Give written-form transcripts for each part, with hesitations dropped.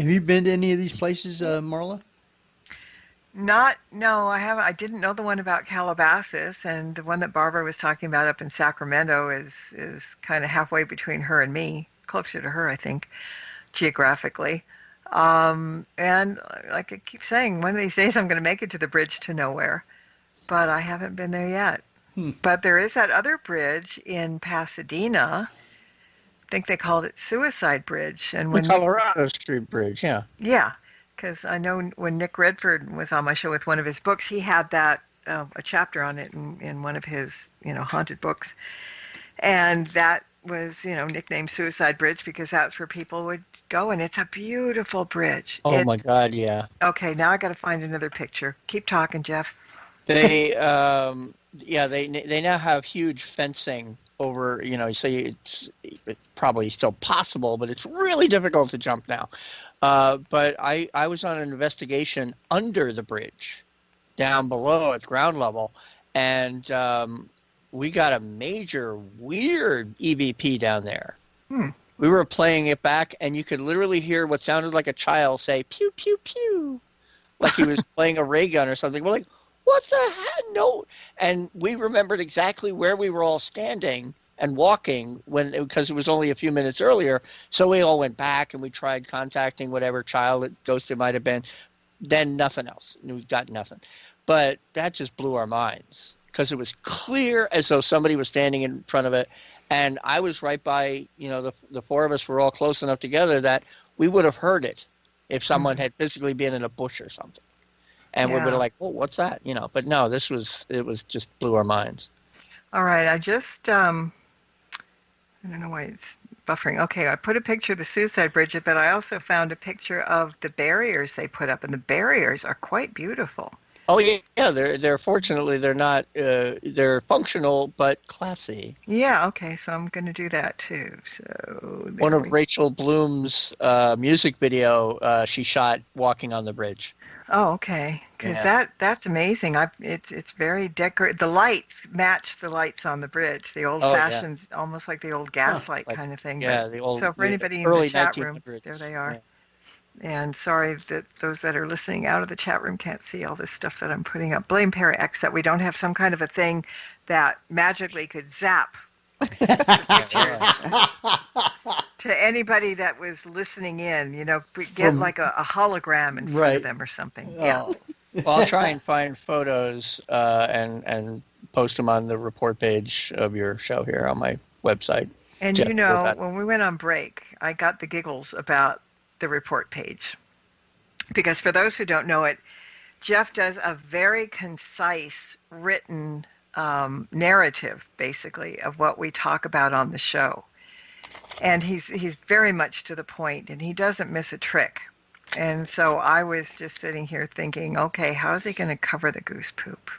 Have you been to any of these places, Marla? No, I haven't. I didn't know the one about Calabasas, and the one that Barbara was talking about up in Sacramento is kind of halfway between her and me, closer to her, I think, geographically. And like I keep saying, one of these days I'm going to make it to the bridge to nowhere, but I haven't been there yet. Hmm. But there is that other bridge in Pasadena. I think they called it Suicide Bridge, and The when Nick Colorado Street Bridge, yeah. Yeah, because I know when Nick Redford was on my show with one of his books, he had that a chapter on it in one of his haunted books, and that was nicknamed Suicide Bridge because that's where people would go, and it's a beautiful bridge. Oh my God, yeah. Okay, now I got to find another picture. Keep talking, Jeff. They, yeah, they now have huge fencing over, so it's probably still possible, but it's really difficult to jump now. But I was on an investigation under the bridge, down below at ground level, and we got a major weird EVP down there. Hmm. We were playing it back, and you could literally hear what sounded like a child say, pew, pew, pew, like he was playing a ray gun or something. We're like, what the heck? No. And we remembered exactly where we were all standing and walking because it was only a few minutes earlier. So we all went back and we tried contacting whatever child ghost it might have been. Then nothing else. We got nothing. But that just blew our minds because it was clear as though somebody was standing in front of it. And I was right by, the four of us were all close enough together that we would have heard it if someone had physically been in a bush or something. And we were like, oh, what's that? But no, it was just blew our minds. All right, I just I don't know why it's buffering. Okay, I put a picture of the Suicide Bridge, but I also found a picture of the barriers they put up, and the barriers are quite beautiful. Oh yeah, they're fortunately they're not they're functional but classy. Yeah, okay, so I'm going to do that too. So One of Rachel Bloom's music video she shot walking on the bridge. Oh, okay, because that's amazing. It's very decorated. The lights match the lights on the bridge, the old-fashioned, almost like the old gaslight kind of thing. Yeah, but, the old. So for anybody in the chat room, there they are. Yeah. And sorry that those that are listening out of the chat room can't see all this stuff that I'm putting up. Blame Para-X that we don't have some kind of a thing that magically could zap the pictures to anybody that was listening in. Get like a hologram in front of them or something. Oh. Yeah. Well, I'll try and find photos and post them on the report page of your show here on my website. And when we went on break, I got the giggles about the report page. Because for those who don't know it, Jeff does a very concise written narrative, basically, of what we talk about on the show. And he's very much to the point, and he doesn't miss a trick. And so I was just sitting here thinking, okay, how's he going to cover the goose poop?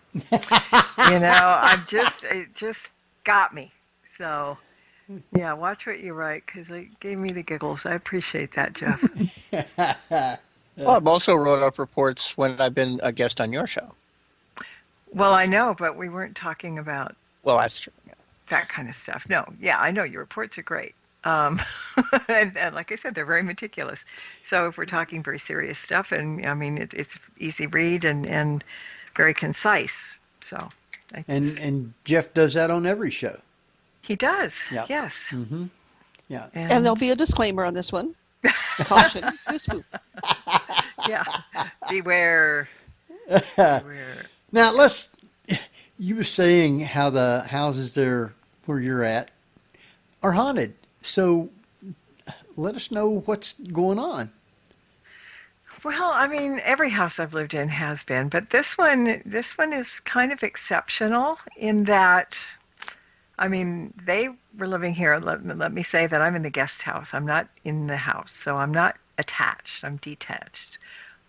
It just got me. So, yeah, watch what you write, because it gave me the giggles. I appreciate that, Jeff. Well, I've also wrote up reports when I've been a guest on your show. Well, I know, but we weren't talking about that's true. Yeah. That kind of stuff. No, yeah, I know your reports are great. And like I said, they're very meticulous. So if we're talking very serious stuff, and I mean, it's easy read and very concise. So. And Jeff does that on every show. He does. Yep. Yes. Mm-hmm. Yeah. And there'll be a disclaimer on this one. Caution. Goose poop. Yeah. Beware. Beware. Now you were saying how the houses there where you're at are haunted. So let us know what's going on. Well, I mean, every house I've lived in has been, but this one is kind of exceptional in that, I mean, they were living here. Let me say that I'm in the guest house. I'm not in the house, so I'm not attached. I'm detached,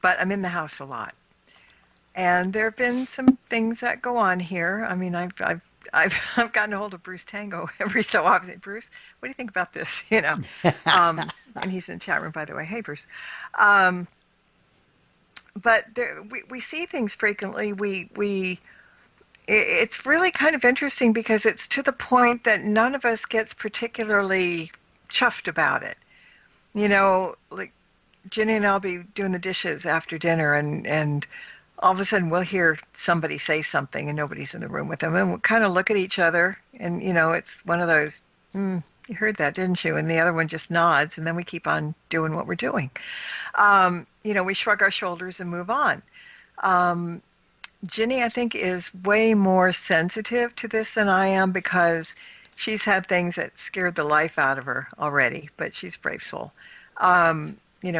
but I'm in the house a lot. And there have been some things that go on here. I mean, I've gotten a hold of Bruce Tango every so often. Bruce, what do you think about this? And he's in the chat room, by the way. Hey, Bruce. But we see things frequently. It's really kind of interesting because it's to the point that none of us gets particularly chuffed about it. Like Ginny and I'll be doing the dishes after dinner, and all of a sudden we'll hear somebody say something, and nobody's in the room with them, and we'll kind of look at each other, and it's one of those, you heard that, didn't you? And the other one just nods, and then we keep on doing what we're doing. We shrug our shoulders and move on. Ginny, I think, is way more sensitive to this than I am because she's had things that scared the life out of her already, but she's a brave soul.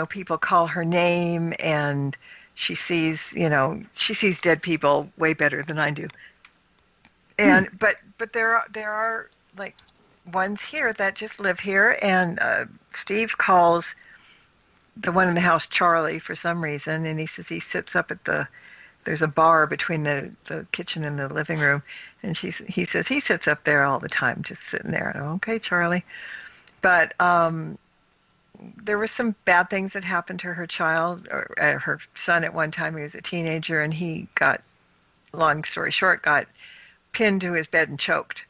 People call her name, and she sees dead people way better than I do. And but there are like ones here that just live here, and Steve calls the one in the house Charlie for some reason, and he says he sits up at there's a bar between the kitchen and the living room, and he says he sits up there all the time, just sitting there. And I'm, okay, Charlie. But there were some bad things that happened to her child, or her son at one time. He was a teenager, and he got, long story short, got pinned to his bed and choked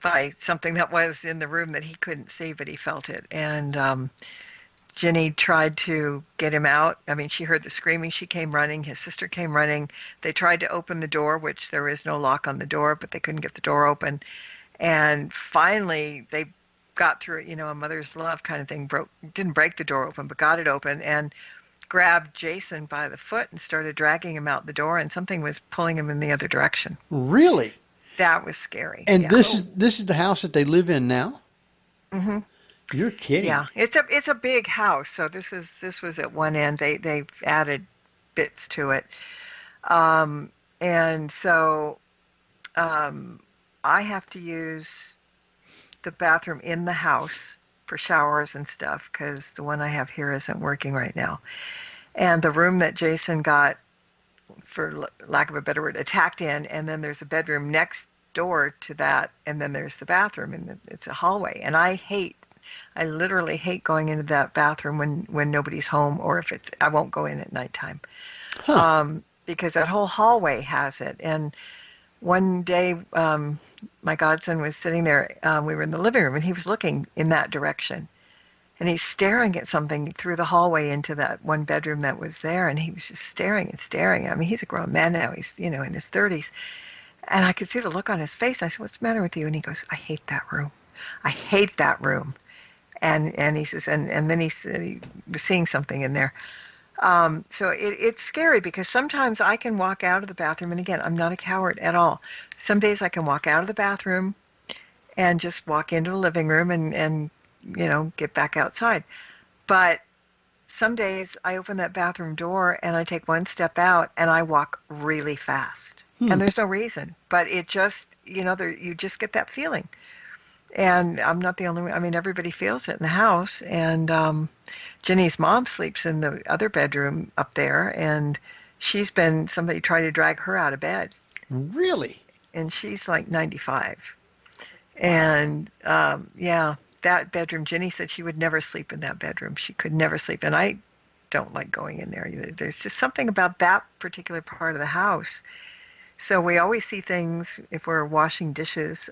by something that was in the room that he couldn't see, but he felt it. And Ginny tried to get him out. I mean, she heard the screaming. She came running. His sister came running. They tried to open the door, which there is no lock on the door, but they couldn't get the door open. And finally, they got through it, a mother's love kind of thing. Didn't break the door open, but got it open and grabbed Jason by the foot and started dragging him out the door, and something was pulling him in the other direction. Really? That was scary. And yeah. this is the house that they live in now? Mm-hmm. You're kidding. Yeah, it's a big house, so this was at one end. They've added bits to it, and so I have to use the bathroom in the house for showers and stuff because the one I have here isn't working right now. And the room that Jason got, for lack of a better word, attacked in, and then there's a bedroom next door to that, and then there's the bathroom, and it's a hallway. And I literally hate going into that bathroom when nobody's home, or if I won't go in at nighttime. Huh. Because that whole hallway has it. And one day, my godson was sitting there, we were in the living room, and he was looking in that direction. And he's staring at something through the hallway into that one bedroom that was there, and he was just staring and staring. I mean, he's a grown man now. He's, in his 30s. And I could see the look on his face. I said, "What's the matter with you?" And he goes, "I hate that room. I hate that room." And he says, and then he said he was seeing something in there. So it's scary because sometimes I can walk out of the bathroom, and again, I'm not a coward at all. Some days I can walk out of the bathroom and just walk into the living room and get back outside. But some days I open that bathroom door and I take one step out and I walk really fast. And there's no reason, but it just, you just get that feeling. And I'm not the only one. I mean, everybody feels it in the house. And Ginny's mom sleeps in the other bedroom up there, and somebody tried to drag her out of bed. Really? And she's like 95. And that bedroom, Ginny said she would never sleep in that bedroom. She could never sleep. And I don't like going in there either. There's just something about that particular part of the house. So we always see things if we're washing dishes.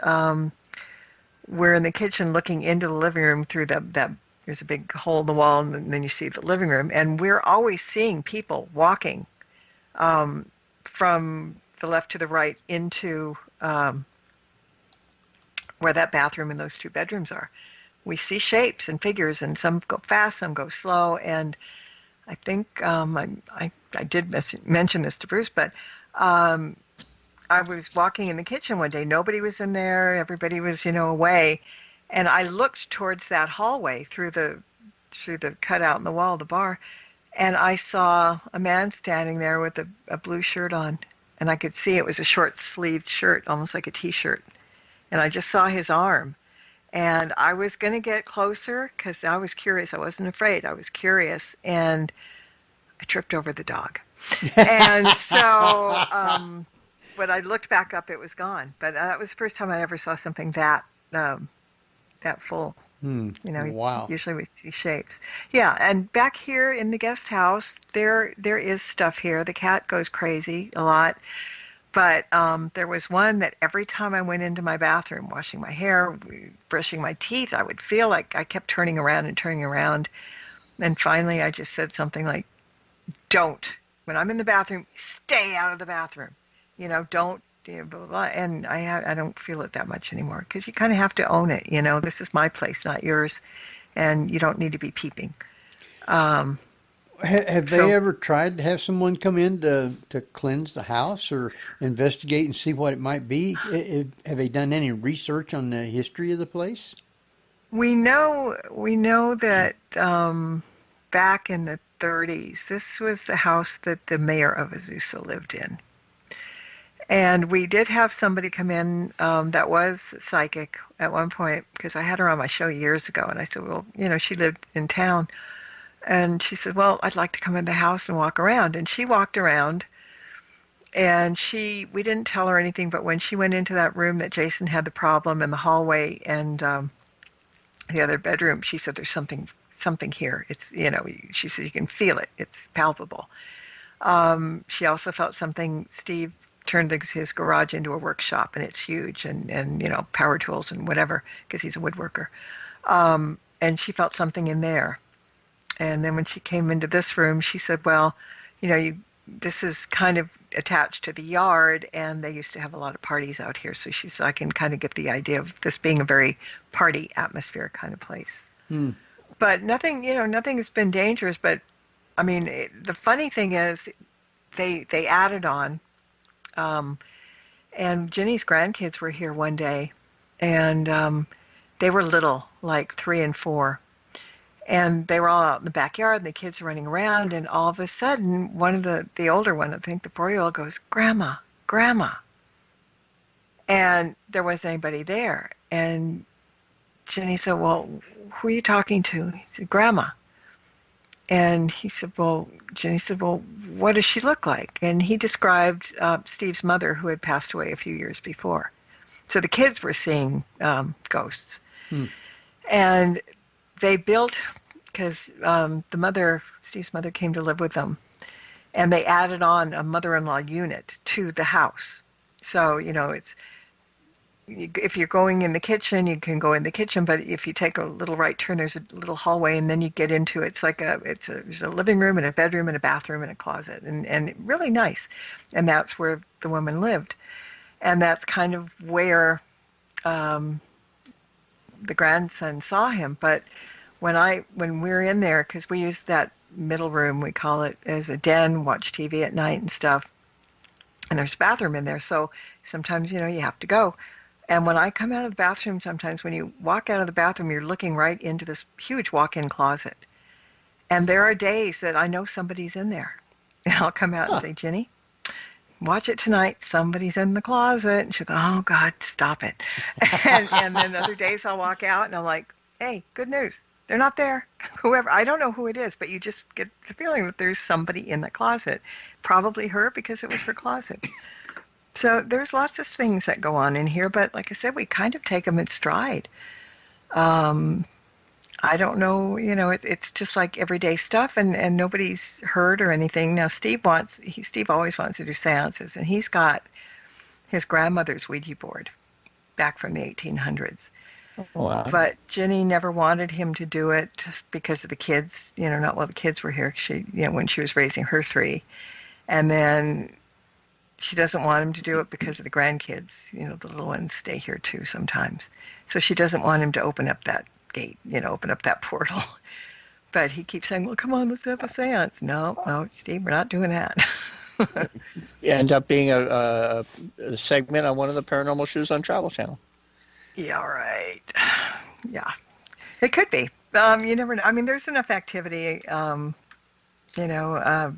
We're in the kitchen looking into the living room through that there's a big hole in the wall, and then you see the living room, and we're always seeing people walking from the left to the right into where that bathroom and those two bedrooms are. We see shapes and figures, and some go fast, some go slow, and I think I did mention this to Bruce, but I was walking in the kitchen one day. Nobody was in there. Everybody was, away. And I looked towards that hallway through the cutout in the wall of the bar, and I saw a man standing there with a blue shirt on. And I could see it was a short-sleeved shirt, almost like a T-shirt. And I just saw his arm. And I was going to get closer because I was curious. I wasn't afraid. I was curious. And I tripped over the dog. And so when I looked back up, it was gone. But that was the first time I ever saw something that full. Wow. Usually we see shapes. Yeah, and back here in the guest house, there is stuff here. The cat goes crazy a lot. But there was one that every time I went into my bathroom, washing my hair, brushing my teeth, I would feel like I kept turning around and turning around. And finally, I just said something like, don't. When I'm in the bathroom, stay out of the bathroom. Don't, blah, blah, blah. And I don't feel it that much anymore because you kind of have to own it. This is my place, not yours. And you don't need to be peeping. Um, Have they so ever tried to have someone come in to cleanse the house or investigate and see what it might be? Have they done any research on the history of the place? we know that back in the 30s, this was the house that the mayor of Azusa lived in. And we did have somebody come in that was psychic at one point because I had her on my show years ago. And I said, well, she lived in town. And she said, well, I'd like to come in the house and walk around. And she walked around and we didn't tell her anything, but when she went into that room that Jason had the problem in the hallway and the other bedroom, she said, there's something here. It's, she said, you can feel it. It's palpable. She also felt something. Steve turned his garage into a workshop, and it's huge, and power tools and whatever, because he's a woodworker. And she felt something in there. And then when she came into this room, she said, well, this is kind of attached to the yard, and they used to have a lot of parties out here. So she said, I can kind of get the idea of this being a very party atmosphere kind of place. Hmm. But nothing has been dangerous. But I mean, the funny thing is, they added on, and Jenny's grandkids were here one day, and they were little, like 3 and 4, and they were all out in the backyard, and the kids were running around, and all of a sudden, one of the older one, I think the 4-year-old, goes, "Grandma, Grandma," and there wasn't anybody there, and Jenny said, well, who are you talking to? He said, Grandma. And Jenny said, well, what does she look like? And he described Steve's mother, who had passed away a few years before. So the kids were seeing ghosts. Hmm. And they built, because Steve's mother came to live with them, and they added on a mother-in-law unit to the house. So, if you're going in the kitchen, you can go in the kitchen, but if you take a little right turn, there's a little hallway, and then you get into there's a living room and a bedroom and a bathroom and a closet, and really nice. And that's where the woman lived. And that's kind of where the grandson saw him. But when we're in there, because we use that middle room, we call it, as a den, watch TV at night and stuff, and there's a bathroom in there, so sometimes, you have to go. And when I come out of the bathroom, sometimes when you walk out of the bathroom, you're looking right into this huge walk-in closet. And there are days that I know somebody's in there. And I'll come out and say, Jenny, watch it tonight. Somebody's in the closet. And she'll go, oh, God, stop it. and then other days I'll walk out and I'm like, hey, good news. They're not there. Whoever, I don't know who it is, but you just get the feeling that there's somebody in the closet. Probably her, because it was her closet. So there's lots of things that go on in here, but like I said, we kind of take them in stride. I don't know, it's just like everyday stuff, and nobody's hurt or anything. Now, Steve always wants to do seances, and he's got his grandmother's Ouija board back from the 1800s. Wow. But Jenny never wanted him to do it because of the kids, not while the kids were here. When she was raising her 3. And then she doesn't want him to do it because of the grandkids. The little ones stay here too sometimes. So she doesn't want him to open up that gate, open up that portal. But he keeps saying, well, come on, let's have a seance. No, Steve, we're not doing that. It end up being a segment on one of the paranormal shows on Travel Channel. Yeah, right. Yeah, it could be. You never know. I mean, there's enough activity.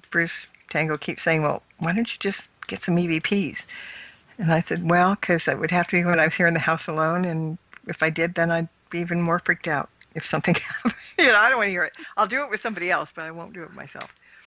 Bruce Tango keeps saying, well, why don't you just get some EVPs? And I said, well, because it would have to be when I was here in the house alone, and if I did, then I'd be even more freaked out if something happened. I don't want to hear it. I'll do it with somebody else, but I won't do it myself.